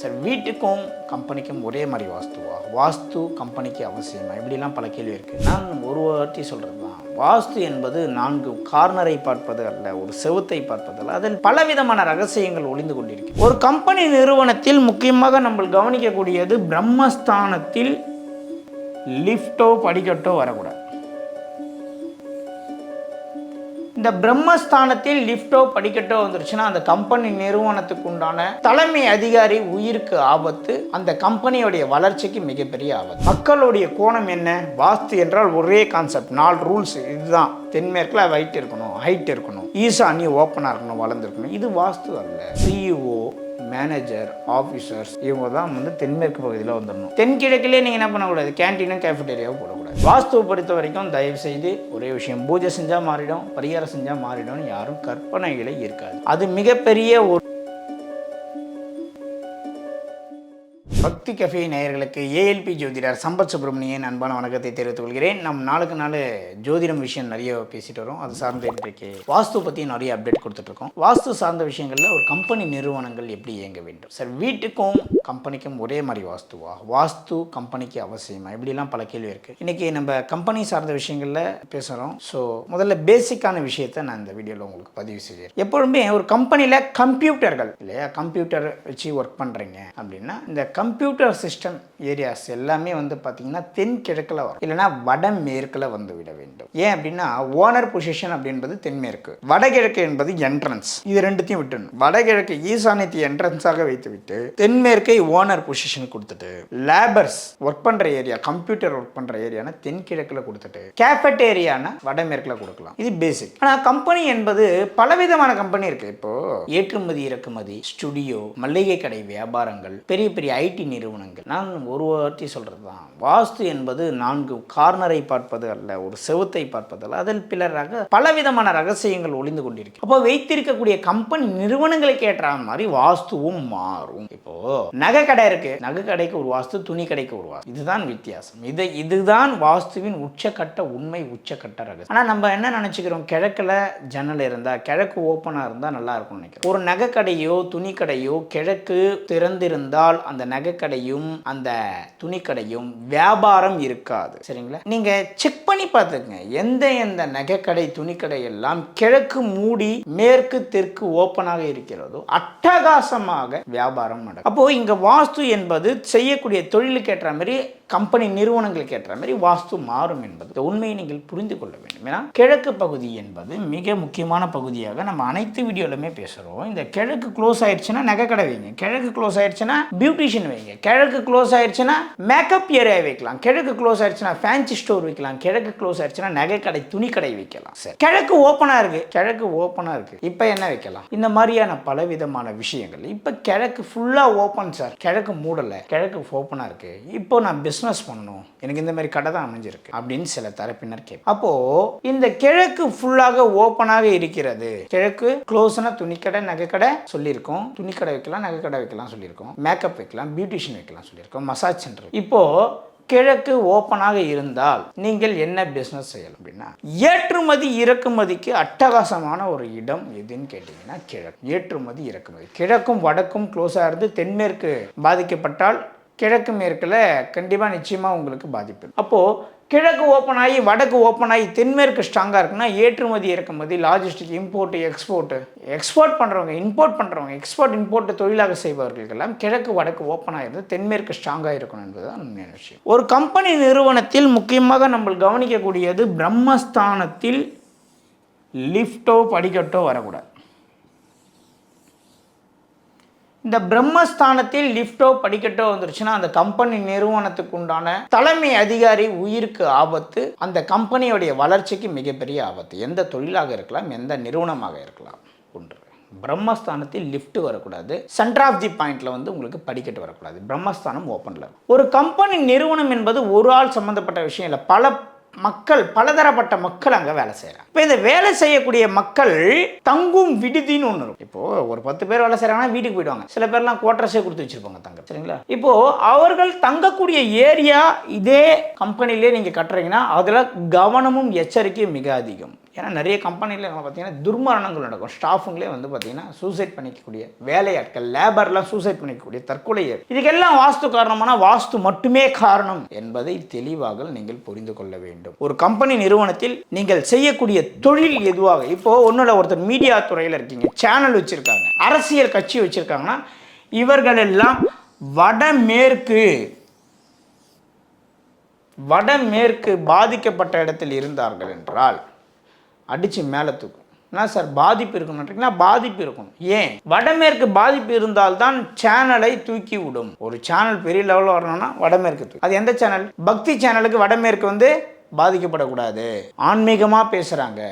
Sir வீட்டுக்கும் கம்பெனிக்கும் ஒரே மாதிரி வாஸ்துவா? வாஸ்து கம்பெனிக்கு அவசியமா? இப்படிலாம் பல கேள்வி இருக்குது. நான் ஒரு வார்த்தை சொல்கிறது தான், வாஸ்து என்பது 4 கார்னரை பார்ப்பது அல்ல, ஒரு செவுத்தை பார்ப்பது அல்ல. அதில் பலவிதமான ரகசியங்கள் ஒளிந்து கொண்டிருக்கு. ஒரு கம்பெனி நிறுவனத்தில் முக்கியமாக நம்ம கவனிக்கக்கூடியது பிரம்மஸ்தானத்தில் லிஃப்டோ படிக்கட்டோ வரக்கூடாது. இந்த பிரம்மஸ்தானத்தில் லிஃப்டோ படிக்கட்டோ வந்துருச்சுன்னா அந்த கம்பெனி நிறுவனத்துக்கு உண்டான தலைமை அதிகாரி உயிருக்கு ஆபத்து, அந்த கம்பெனியோடைய வளர்ச்சிக்கு மிகப்பெரிய ஆபத்து. மக்களுடைய கோணம் என்ன? வாஸ்து என்றால் ஒரே கான்செப்ட், 4 ரூல்ஸ். இதுதான், தென்மேற்குல ஹைட் இருக்கணும், ஹைட் இருக்கணும், ஈசானி ஓப்பனாக இருக்கணும், வளர்ந்துருக்கணும். இது வாஸ்து அல்ல. சிஇஓ, மேனேஜர், ஆஃபீஸர்ஸ் இவங்க தான் தென்மேற்கு பகுதியில் வந்துடணும். தென்கிழக்கிலே நீங்கள் என்ன பண்ணக்கூடாது? கேன்டீனும் கேஃபிடேரியாவும் போடக்கூடாது. வாஸ்துவை பொறுத்த வரைக்கும் தயவு செய்து ஒரே விஷயம், பூஜை செஞ்சால் மாறிடும், பரிகாரம் செஞ்சால் மாறிடும், யாரும் கற்பனைகளே இருக்காது. அது மிகப்பெரிய ஒரு பக்தி கஃபே நேயர்களுக்கு ஏஎல்பி ஜோதிடர் சம்பத் சுப்ரமணியன் அன்பான வணக்கத்தை தெரிவித்துக் கொள்கிறேன். நம்ம நாளுக்கு நாள் ஜோதிடம் விஷயம் நிறைய பேசிட்டு வரோம். அது சார்ந்த இன்றைக்கு வாஸ்து பற்றி நிறைய அப்டேட் கொடுத்துட்ருக்கோம். வாஸ்து சார்ந்த விஷயங்களில் ஒரு கம்பெனி நிறுவனங்கள் எப்படி இயங்க வேண்டும்? சார் வீட்டுக்கும் கம்பெனிக்கும் ஒரே மாதிரி வாஸ்துவா? வாஸ்து கம்பெனிக்கு அவசியமா? இப்படிலாம் பல கேள்வி இருக்குது. இன்றைக்கி நம்ம கம்பெனி சார்ந்த விஷயங்களில் பேசுகிறோம். ஸோ முதல்ல பேசிக்கான விஷயத்தை நான் இந்த வீடியோவில் உங்களுக்கு பதிவு செய்கிறேன். எப்பொழுதுமே ஒரு கம்பெனியில் கம்ப்யூட்டர்கள் இல்லையா, கம்ப்யூட்டர் வச்சு ஒர்க் பண்ணுறீங்க அப்படின்னா இந்த கம்ப்யூட்டர் சிஸ்டம் ஏரியாஸ் எல்லாமே பார்த்தீங்கன்னா தென்கிழக்கில் வரும், இல்லைனா வடமேற்கில் வந்து விட வேண்டும். ஏன் அப்படின்னா ஓனர் பொசிஷன் அப்படின்றது தென்மேற்கு, வடகிழக்கு என்பது என்ட்ரன்ஸ். இது ரெண்டுத்தையும் விட்டுணும். வடகிழக்கு ஈசானியத்தை என்ட்ரன்ஸாக வைத்துவிட்டு தென்மேற்கை ஓனர் பொசிஷன் கொடுத்துட்டு, லேபர்ஸ் ஒர்க் பண்ணுற ஏரியா, கம்ப்யூட்டர் ஒர்க் பண்ணுற ஏரியானா தென்கிழக்கில் கொடுத்துட்டு, கேஃபெட்டேரியானா வடமேற்கில் கொடுக்கலாம். இது பேசிக். ஆனால் கம்பெனி என்பது பலவிதமான கம்பெனி இருக்குது. இப்போ ஏற்றுமதி இறக்குமதி, ஸ்டுடியோ, மளிகை கடை வியாபாரங்கள், பெரிய பெரிய ஐடி நிறுவனங்கள். நான் ஒரு வார்த்தை சொல்கிறது தான், வாஸ்து என்பது 4 கார்னரை பார்ப்பது அல்ல, ஒரு செவுத்தை பார்ப்பது அல்ல. அதில் பலவிதமான ரகசியங்கள் ஒளிந்து கொண்டிருக்கு. அப்போ வைத்திருக்கக்கூடிய கம்பெனி நிறுவனங்களுக்கு ஏற்ற மாதிரி வாஸ்துவும் மாறும். இப்போ நகை கடை இருக்கு, நகை கடைக்கு ஒரு வாஸ்து, துணி கடைக்கு ஒரு வாஸ்து. இதுதான் வித்தியாசம். இதுதான் வாஸ்துவின் உச்சக்கட்ட உண்மை, உச்சக்கட்ட ரகசியம். ஆனால் நம்ம என்ன நினைச்சுக்கிறோம், கிழக்கில் ஜன்னல் இருந்தால், கிழக்கு ஓப்பனாக இருந்தால் நல்லா இருக்கும்னு நினைக்கிறோம். ஒரு நகை கடையோ துணி கடையோ கிழக்கு திறந்திருந்தால் அந்த நகைக்கடையும் அந்த துணிக்கடையும் வியாபாரம் இருக்காது. சரிங்களா? நீங்க செக் பண்ணி பார்த்துக்கங்க, எந்த நகைக்கடை துணிக்கடை எல்லாம் கிழக்கு மூடி மேற்கு தெற்கு ஓப்பனாக இருக்கிறதோ அட்டகாசமாக வியாபாரம் நடக்கும். அப்போ இங்க வாஸ்து என்பது செய்யக்கூடிய தொழிலுக்கு ஏற்ற மாதிரி, கம்பெனி நிறுவனங்களுக்கு ஏற்ற மாதிரி வாஸ்து மாறும் என்பது உண்மையை நீங்கள் புரிந்து கொள்ள வேண்டும். ஏன்னா கிழக்கு பகுதி என்பது மிக முக்கியமான பகுதியாக நம்ம அனைத்து வீடியோலுமே பேசுகிறோம். இந்த கிழக்கு க்ளோஸ் ஆயிடுச்சுன்னா நகைக்கடை வைங்க, கிழக்கு க்ளோஸ் ஆயிடுச்சுன்னா பியூட்டிஷியன் வைங்க, கிழக்கு க்ளோஸ் ஆயிடுச்சுன்னா மேக்கப் ஏரியா வைக்கலாம், கிழக்கு க்ளோஸ் ஆயிடுச்சுன்னா ஃபேன்சி ஸ்டோர் வைக்கலாம், கிழக்கு க்ளோஸ் ஆயிடுச்சுன்னா நகைக்கடை துணிக்கடை வைக்கலாம். சரி, கிழக்கு ஓப்பனாக இருக்கு, கிழக்கு ஓப்பனாக இருக்கு, இப்போ என்ன வைக்கலாம்? இந்த மாதிரியான பலவிதமான விஷயங்கள். இப்போ கிழக்கு ஃபுல்லாக ஓப்பன் சார், கிழக்கு மூடலை, கிழக்கு ஓப்பனாக இருக்கு, இப்போ நான் பிஸ்னஸ் பண்ணணும், எனக்கு இந்த மாதிரி கடை தான் அமைஞ்சிருக்கு அப்படின்னு சில தரப்பினர் கேட்கும். அப்போ இந்த கிழக்கு ஃபுல்லாக ஓப்பனாக இருக்கிறது, கிழக்கு க்ளோஸ்னா துணிக்கடை நகைக்கடை சொல்லியிருக்கோம், துணிக்கடை வைக்கலாம், நகைக்கடை வைக்கலாம் சொல்லியிருக்கோம், மேக்கப் வைக்கலாம், பியூட்டிஷியன் வைக்கலாம் சொல்லியிருக்கோம், மசாஜ் சென்டர். இப்போ கிழக்கு ஓப்பனாக இருந்தால் நீங்கள் என்ன பிஸ்னஸ் செய்யலாம் அப்படின்னா, ஏற்றுமதி இறக்குமதிக்கு அட்டகாசமான ஒரு இடம் எதுன்னு கேட்டிங்கன்னா கிழக்கு. ஏற்றுமதி இறக்குமதி கிழக்கும் வடக்கும் க்ளோஸாக இருந்து தென்மேற்கு பாதிக்கப்பட்டால் கிழக்கு மேற்கில் கண்டிப்பாக நிச்சயமாக உங்களுக்கு பாதிப்பு. அப்போது கிழக்கு ஓப்பன் ஆகி வடக்கு ஓப்பன் ஆகி தென்மேற்கு ஸ்ட்ராங்காக இருக்குன்னா ஏற்றுமதி இறக்குமதி, லாஜிஸ்டிக், இம்போர்ட்டு எக்ஸ்போர்ட் பண்ணுறவங்க, இம்போர்ட் பண்ணுறவங்க, எக்ஸ்போர்ட் இம்போர்ட் தொழிலாக செய்பவர்களுக்கெல்லாம் கிழக்கு வடக்கு ஓப்பன் ஆகிறது, தென்மேற்கு ஸ்ட்ராங்காக இருக்கணும் என்பதுதான் உண்மையான விஷயம். ஒரு கம்பெனி நிறுவனத்தில் முக்கியமாக நம்ம கவனிக்கக்கூடியது பிரம்மஸ்தானத்தில் லிஃப்டோ படிக்கட்டோ வரக்கூடாது. இந்த பிரம்மஸ்தானத்தில் லிஃப்டோ படிக்கட்டோ வந்துருச்சுன்னா அந்த கம்பெனி நிறுவனத்துக்கு உண்டான தலைமை அதிகாரி உயிருக்கு ஆபத்து, அந்த கம்பெனியோடைய வளர்ச்சிக்கு மிகப்பெரிய ஆபத்து. எந்த தொழிலாக இருக்கலாம், எந்த நிறுவனமாக இருக்கலாம். ஒன்று, பிரம்மஸ்தானத்தில் லிஃப்ட் வரக்கூடாது. சென்டர் ஆஃப் தி பாயிண்ட்ல உங்களுக்கு படிக்கட்டு வரக்கூடாது. பிரம்மஸ்தானம் ஓப்பன்ல. ஒரு கம்பெனி நிறுவனம் என்பது ஒரு ஆள் சம்பந்தப்பட்ட விஷயம் இல்லை, பல மக்கள், பலதரப்பட்ட மக்கள் அங்கே வேலை செய்கிறாங்க. இப்போ இந்த வேலை செய்யக்கூடிய மக்கள் தங்கும் விடுதின்னு ஒன்று இருக்கும். இப்போ ஒரு 10 பேர் வேலை செய்கிறாங்கன்னா வீட்டுக்கு போயிடுவாங்க. சில பேர்லாம் குவார்டர்ஸே கொடுத்து வச்சிருப்பாங்க தங்க. சரிங்களா? இப்போ அவர்கள் தங்கக்கூடிய ஏரியா இதே கம்பெனிலே நீங்கள் கட்டுறீங்கன்னா அதில் கவனமும் எச்சரிக்கையும் மிக அதிகம். ஏன்னா நிறைய கம்பெனியில் பார்த்தீங்கன்னா துர்மரணங்கள் நடக்கும். ஸ்டாஃபுங்களே வந்து பார்த்தீங்கன்னா சூசைட் பண்ணிக்கக்கூடிய வேலையாட்கள், லேபர்லாம் சூசைட் பண்ணிக்கக்கூடிய தற்கொலை. இதுக்கெல்லாம் வாஸ்து காரணமான வாஸ்து மட்டுமே காரணம் என்பதை தெளிவாக நீங்கள் புரிந்து கொள்ள வேண்டும். ஒரு கம்பெனி நிறுவனத்தில் நீங்கள் செய்யக்கூடிய தொழில் எதுவாக, இப்போ ஒன்றும் ஒருத்தர் மீடியா துறையில் இருக்கீங்க, சேனல் வச்சுருக்காங்க, அரசியல் கட்சி வச்சுருக்காங்கன்னா இவர்கள் எல்லாம் வடமேற்கு பாதிக்கப்பட்ட இடத்தில் இருந்தார்கள் என்றால் அடித்து மேலே தூக்கும். என்ன சார் பாதிப்பு இருக்கணும்ன்றீங்கன்னா பாதிப்பு இருக்கணும். ஏன் வடமேற்கு பாதிப்பு இருந்தால்தான் சேனலை தூக்கி விடும். ஒரு சேனல் பெரிய லெவலில் வரணும்னா வடமேற்கு தூக்கி. அது எந்த சேனல்? பக்தி சேனலுக்கு வடமேற்கு வந்து பாதிக்கப்படக்கூடாது. ஆன்மீகமாக பேசுகிறாங்க,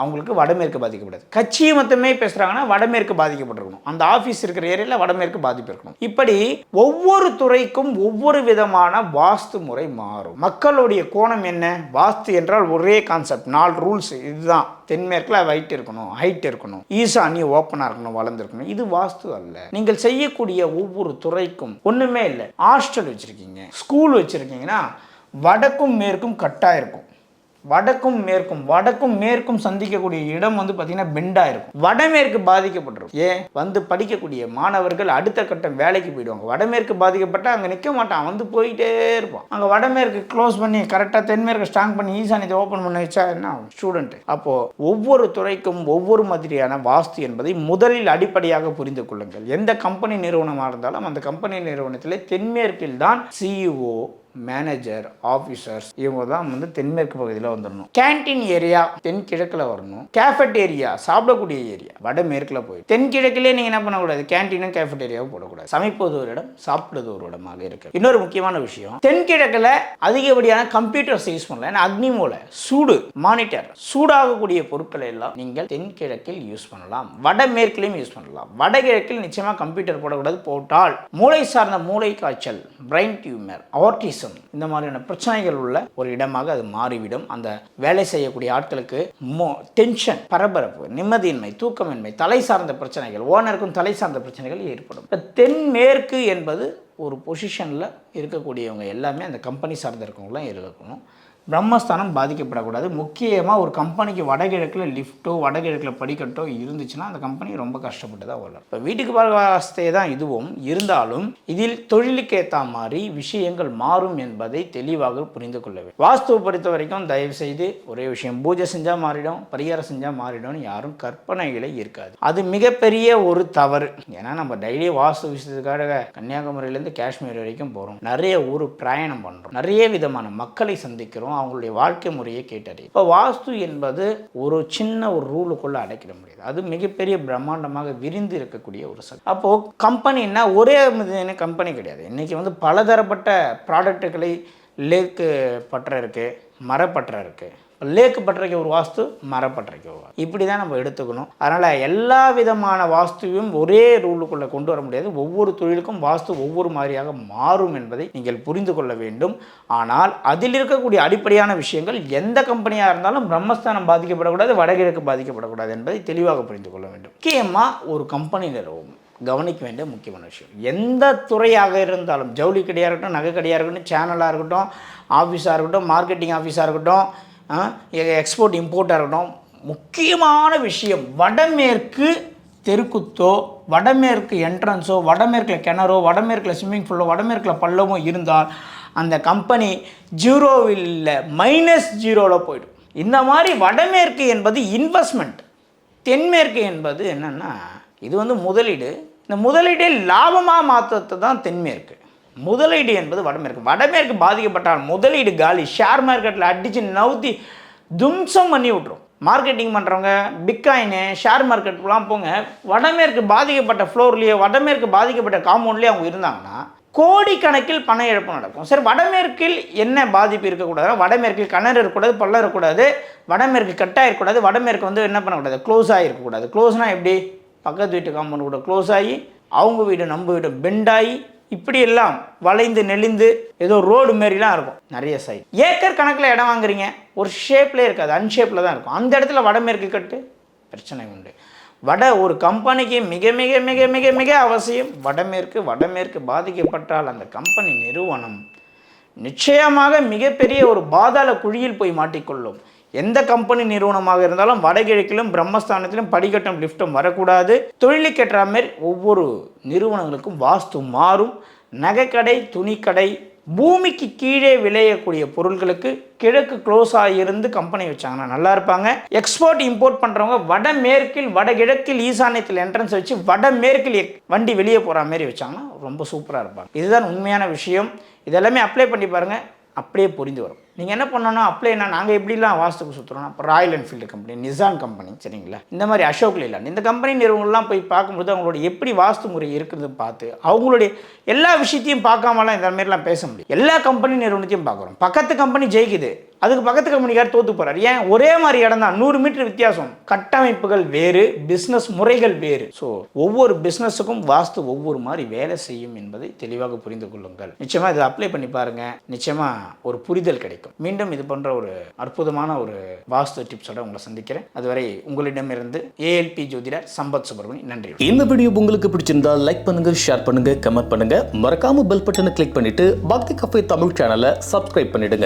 அவங்களுக்கு வடமேற்கு பாதிக்கப்படாது. கட்சியை மொத்தமே பேசுகிறாங்கன்னா வடமேற்கு பாதிக்கப்பட்டிருக்கணும். அந்த ஆஃபீஸ் இருக்கிற ஏரியாவில் வடமேற்கு பாதிப்பு இருக்கணும். இப்படி ஒவ்வொரு துறைக்கும் ஒவ்வொரு விதமான வாஸ்து முறை மாறும். மக்களுடைய கோணம் என்ன? வாஸ்து என்றால் ஒரே கான்செப்ட், 4 ரூல்ஸ். இதுதான். தென்மேற்கில் ஹைட் இருக்கணும், ஹைட் இருக்கணும், ஈசானி ஓப்பனாக இருக்கணும், வளர்ந்துருக்கணும். இது வாஸ்து அல்ல. நீங்கள் செய்யக்கூடிய ஒவ்வொரு துறைக்கும் ஒன்றுமே இல்லை. ஹாஸ்டல் வச்சுருக்கீங்க, ஸ்கூல் வச்சுருக்கீங்கன்னா வடக்கும் மேற்கும் கட்டாக இருக்கும். வடக்கும் மேற்கும் சந்திக்கக்கூடிய இடம் வந்து பார்த்தீங்கன்னா பெண்டாக இருக்கும். வடமேற்கு பாதிக்கப்பட்டிருக்கும். ஏன்? வந்து படிக்கக்கூடிய மாணவர்கள் அடுத்த கட்டம் வேலைக்கு போயிடுவாங்க. வடமேற்கு பாதிக்கப்பட்டால் அங்கே நிற்க மாட்டான், வந்து போயிட்டே இருப்பான். அங்கே வடமேற்கு க்ளோஸ் பண்ணி கரெக்டாக தென்மேற்கு ஸ்ட்ராங் பண்ணி ஈசானியத்தை ஓப்பன் பண்ணி வச்சா என்ன ஆகும்? ஸ்டூடெண்ட்டு. அப்போது ஒவ்வொரு துறைக்கும் ஒவ்வொரு மாதிரியான வாஸ்து என்பதை முதலில் அடிப்படையாக புரிந்து கொள்ளுங்கள். எந்த கம்பெனி நிறுவனமாக இருந்தாலும் அந்த கம்பெனி நிறுவனத்தில் தென்மேற்கில் தான் CEO, மேனேஜர், ஆஃபீஸர்ஸ் இவங்க தான் வந்து தென்மேற்கு பகுதியில் வந்துடணும். கேன்டீன் ஏரியா தென்கிழக்கில் வரணும். கேஃபெட்டேரியா சாப்பிடக்கூடிய ஏரியா வடமேற்கில் போய். தென்கிழக்கிலே நீங்கள் என்ன பண்ணக்கூடாது? கேன்டீனும் கேஃபெட்டேரியாவும் போடக்கூடாது. சமைப்பது ஒரு இடம், சாப்பிடுறது ஒரு இடமாக இருக்கு. இன்னொரு முக்கியமான விஷயம், தென்கிழக்கில் அதிகப்படியான கம்ப்யூட்டர்ஸ் யூஸ் பண்ணல. ஏன்னா அக்னி மூலை, சூடு, மானிட்டர், சூடாகக்கூடிய பொருட்களை எல்லாம் நீங்கள் தென்கிழக்கில் யூஸ் பண்ணலாம். வடமேற்கிலையும் யூஸ் பண்ணலாம். வடகிழக்கில் நிச்சயமாக கம்ப்யூட்டர் போடக்கூடாது. போட்டால் மூளை சார்ந்த மூளை காய்ச்சல், பிரெயின் டியூமர், ஆர்டிசம், இந்த மாதிரியான பிரச்சனைகள் உள்ள ஒரு இடமாக அது மாறிவிடும். அந்த வேலை செய்யக்கூடிய ஆட்களுக்கு டென்ஷன், பரபரப்பு, நிம்மதியின்மை, தூக்கமின்மை, தலை சார்ந்த பிரச்சனைகள், ஓனருக்கும் தலை சார்ந்த பிரச்சனைகள் ஏற்படும். தென்மேற்கு என்பது ஒரு பொசிஷனில் இருக்கக்கூடியவங்க எல்லாமே அந்த கம்பெனி சார்ந்த இருக்கவங்களாம் இருக்கணும். பிரம்மஸ்தானம் பாதிக்கப்படக்கூடாது. முக்கியமாக ஒரு கம்பெனிக்கு வடகிழக்கில் லிஃப்ட்டோ வடகிழக்கில் படிக்கட்டோ இருந்துச்சுன்னா அந்த கம்பெனி ரொம்ப கஷ்டப்பட்டு தான் வளரும். இப்போ வீட்டுக்கு வாஸ்தே தான் இதுவும் இருந்தாலும் இதில் தொழிலுக்கு ஏற்ற மாதிரி விஷயங்கள் மாறும் என்பதை தெளிவாக புரிந்து கொள்ள வேண்டும். வாஸ்துவை பொறுத்த வரைக்கும் தயவு செய்து ஒரே விஷயம், பூஜை செஞ்சால் மாறிடும், பரிகாரம் செஞ்சால் மாறிடும்னு யாரும் கற்பனைகளே இருக்காது. அது மிகப்பெரிய ஒரு தவறு. ஏன்னா நம்ம டெய்லி வாஸ்து விஷயத்துக்காக கன்னியாகுமரியிலேருந்து காஷ்மீர் வரைக்கும் போகிறோம், நிறைய ஊர் பிரயாணம் பண்ணுறோம், நிறைய விதமான மக்களை சந்திக்கிறோம், அவங்களுடைய வாழ்க்கை முறையை கேட்டறியும். இப்போ வாஸ்து என்பது ஒரு சின்ன ஒரு ரூலுக்குள்ளே அடைக்கிட முடியாது. அது மிகப்பெரிய பிரம்மாண்டமாக விரிந்து இருக்கக்கூடிய ஒரு சக்தி. அப்போது கம்பெனின்னா ஒரே கம்பெனி கிடையாது. இன்றைக்கி வந்து பலதரப்பட்ட ப்ராடக்ட்டுகளை லேக்கு பற்ற இருக்குது, மரப்பற்ற இருக்குது. லேக்கு பற்றைக்கு ஒரு வாஸ்து, மரப்பற்றைக்கு ஒரு வாஸ்து, இப்படி தான் நம்ம எடுத்துக்கணும். அதனால் எல்லா விதமான வாஸ்துவையும் ஒரே ரூலுக்குள்ளே கொண்டு வர முடியாது. ஒவ்வொரு தொழிலுக்கும் வாஸ்து ஒவ்வொரு மாதிரியாக மாறும் என்பதை நீங்கள் புரிந்து கொள்ள வேண்டும். ஆனால் அதில் இருக்கக்கூடிய அடிப்படையான விஷயங்கள் எந்த கம்பெனியாக இருந்தாலும் பிரம்மஸ்தானம் பாதிக்கப்படக்கூடாது, வடகிழக்கு பாதிக்கப்படக்கூடாது என்பதை தெளிவாக புரிந்து கொள்ள வேண்டும். முக்கியமாக ஒரு கம்பெனி நிறுவனம் கவனிக்க வேண்டிய முக்கியமான விஷயம், எந்த துறையாக இருந்தாலும், ஜவுளி கடையாக இருக்கட்டும், நகை கடையாக இருக்கட்டும், சேனலாக இருக்கட்டும், ஆஃபீஸாக இருக்கட்டும், மார்க்கெட்டிங் ஆஃபீஸாக இருக்கட்டும், எக்ஸ்போர்ட் இம்போர்ட்டாக இருக்கட்டும், முக்கியமான விஷயம் வடமேற்கு தெருக்குத்தோ, வடமேற்கு என்ட்ரன்ஸோ, வடமேற்கில் கிணறோ, வடமேற்கில் ஸ்விம்மிங் பூலோ, வடமேற்கில் பள்ளமோ இருந்தால் அந்த கம்பெனி ஜீரோவில் இல்லை, -0 போய்டும். இந்த மாதிரி வடமேற்கு என்பது இன்வெஸ்ட்மெண்ட், தென்மேற்கு என்பது என்னென்னா இது வந்து முதலீடு. இந்த முதலீடை லாபமாக மாற்றத்தை தான் தென்மேற்கு. முதலீடு என்பது வடமேற்கு. வடமேற்கு பாதிக்கப்பட்டால் முதலீடு காலி. ஷேர் மார்க்கெட்டில் அடித்து நவுத்தி தும்சம் பண்ணி விட்ரும். மார்க்கெட்டிங் பண்ணுறவங்க, பிட்காயினு, ஷேர் மார்க்கெட்டுலாம் போங்க, வடமேற்கு பாதிக்கப்பட்ட ஃப்ளோர்லேயே, வடமேற்கு பாதிக்கப்பட்ட காம்பவுண்ட்லேயே அவங்க இருந்தாங்கன்னா கோடிக்கணக்கில் பண இழப்பு நடக்கும். சரி, வடமேற்கில் என்ன பாதிப்பு இருக்கக்கூடாது? வடமேற்கில் கிணறு இருக்கக்கூடாது, பள்ளம் இருக்கக்கூடாது, வடமேற்கு கட்டாக இருக்கக்கூடாது, வடமேற்கு வந்து என்ன பண்ணக்கூடாது? க்ளோஸாக இருக்கக்கூடாது. க்ளோஸ்னால் எப்படி? பக்கத்து வீட்டு காம்பவுண்ட் கூட க்ளோஸ் ஆகி, அவங்க வீடு நம்ம வீடு பெண்டாகி, இப்படி எல்லாம் வளைந்து நெளிந்து ஏதோ ரோடு மாரிலாம் இருக்கும். நிறைய சைட் ஏக்கர் கணக்கில் இடம் வாங்குறீங்க, ஒரு ஷேப்லேயே இருக்காது, அன்ஷேப்பில் தான் இருக்கும். அந்த இடத்துல வடமேற்கு கட்டு பிரச்சனை உண்டு. ஒரு கம்பெனிக்கு மிக மிக மிக மிக மிக அவசியம் வடமேற்கு. வடமேற்கு பாதிக்கப்பட்டால் அந்த கம்பெனி நிறுவனம் நிச்சயமாக மிகப்பெரிய ஒரு பாதாள குழியில் போய் மாட்டிக்கொள்ளும். எந்த கம்பெனி நிறுவனமாக இருந்தாலும் வடகிழக்கிலும் பிரம்மஸ்தானத்திலும் படிக்கட்டும் லிஃப்ட்டும் வரக்கூடாது. தொழிலுக்கேற்ற மாதிரி ஒவ்வொரு நிறுவனங்களுக்கும் வாஸ்து மாறும். நகைக்கடை, துணிக்கடை, பூமிக்கு கீழே விளையக்கூடிய பொருட்களுக்கு கிழக்கு க்ளோஸ் ஆகியிருந்து கம்பெனி வச்சாங்கன்னா நல்லா இருப்பாங்க. எக்ஸ்போர்ட் இம்போர்ட் பண்ணுறவங்க வடமேற்கில், வடகிழக்கில், ஈசானியத்தில் என்ட்ரன்ஸ் வச்சு வடமேற்கில் வண்டி வெளியே போகிற மாதிரி வச்சாங்கன்னா ரொம்ப சூப்பராக இருப்பாங்க. இதுதான் உண்மையான விஷயம். இதெல்லாமே அப்ளை பண்ணி பாருங்கள், அப்படியே புரிந்து வரும். நீங்கள் என்ன பண்ணணும்னா அப்ளைனா நாங்கள் எப்படிலாம் வாஸ்துக்கு சுற்றுறோம்னா இப்போ Royal Enfield company, Nissan company, சரிங்களா, இந்த மாதிரி அசோக் லேலண்ட், இந்த கம்பெனி நிறுவனங்கள்லாம் போய் பார்க்கும்போது அவங்களோட எப்படி வாஸ்து முறை இருக்கிறது பார்த்து அவங்களுடைய எல்லா விஷயத்தையும் பார்க்காமலாம் இந்த மாதிரிலாம் பேச முடியும். எல்லா கம்பெனி நிறுவனத்தையும் பார்க்குறோம். பக்கத்து கம்பெனி ஜெயிக்குது, அதுக்கு பக்கத்து கம்பெனிக்கார் தோற்று போகிறார். ஏன்? ஒரே மாதிரி இடம் தான், 100 மீட்டர் வித்தியாசம். கட்டமைப்புகள் வேறு, பிஸ்னஸ் முறைகள் வேறு. ஸோ ஒவ்வொரு பிஸ்னஸுக்கும் வாஸ்து ஒவ்வொரு மாதிரி வேலை செய்யும் என்பதை தெளிவாக புரிந்து கொள்ளுங்கள். நிச்சயமாக இதை அப்ளை பண்ணி பாருங்கள், நிச்சயமாக ஒரு புரிதல் கிடைக்கும். மீண்டும் இது போன்ற ஒரு அற்புதமான ஒரு வாஸ்து டிப்ஸோட உங்களை சந்திக்கிறேன். அதுவரை உங்களிடமிருந்து ஏஎல்பி ஜோதிடர் சம்பத் சுப்ரமணியன். நன்றி. இந்த வீடியோ உங்களுக்கு பிடிச்சிருந்தா லைக் பண்ணுங்க, ஷேர் பண்ணுங்க, கமெண்ட் பண்ணுங்க. மறக்காம பெல் பட்டனை கிளிக் பண்ணிட்டு பக்தி கஃபே தமிழ் சேனலை சப்ஸ்கிரைப் பண்ணிடுங்க.